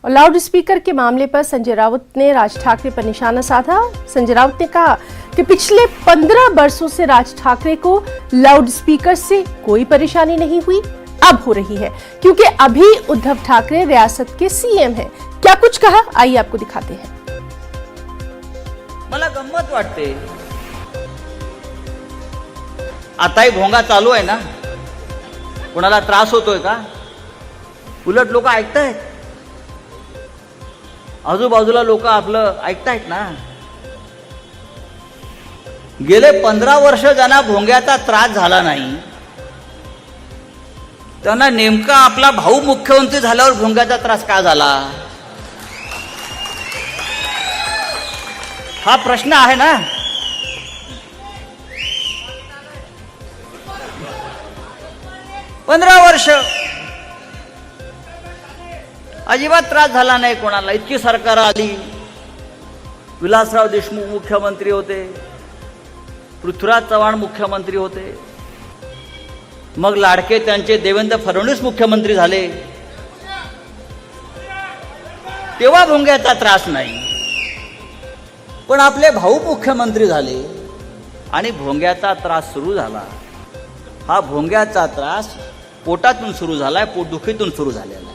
और loud speaker के मामले पर संजय राउत ने राज ठाकरे पर निशाना साधा। संजय राउत ने कहा कि पिछले 15 वर्षों से राज ठाकरे को लाउड स्पीकर से कोई परेशानी नहीं हुई, अब हो रही है क्योंकि अभी उद्धव ठाकरे रियासत के सीएम हैं। क्या कुछ कहा, आइए आपको दिखाते हैं। मला गंमत वाटते, आताही भोंगा चालू आहे ना, कोणाला त्रास होतोय का? उलट लोक ऐकतायत, आजूबाजूला लोक आपलं ऐकतायत ना। गेले 15 वर्ष ज्यांना भोंग्याचा त्रास झाला नाही त्यांना नेमका आपला भाऊ मुख्यमंत्री झाल्यावर भोंग्याचा त्रास का झाला, हा प्रश्न आहे ना। पंधरा वर्ष अजिबात त्रास झाला नाही कोणाला। इतकी सरकार आली, विलासराव देशमुख मुख्यमंत्री होते, पृथ्वीराज चव्हाण मुख्यमंत्री होते, मग लाडके त्यांचे देवेंद्र फडणवीस मुख्यमंत्री झाले, तेव्हा भोंग्याचा त्रास नाही। पण आपले भाऊ मुख्यमंत्री झाले आणि भोंग्याचा त्रास सुरू झाला। हा भोंग्याचा त्रास पोटातून सुरू झालाय, पोटदुखीतून सुरू झालेला आहे।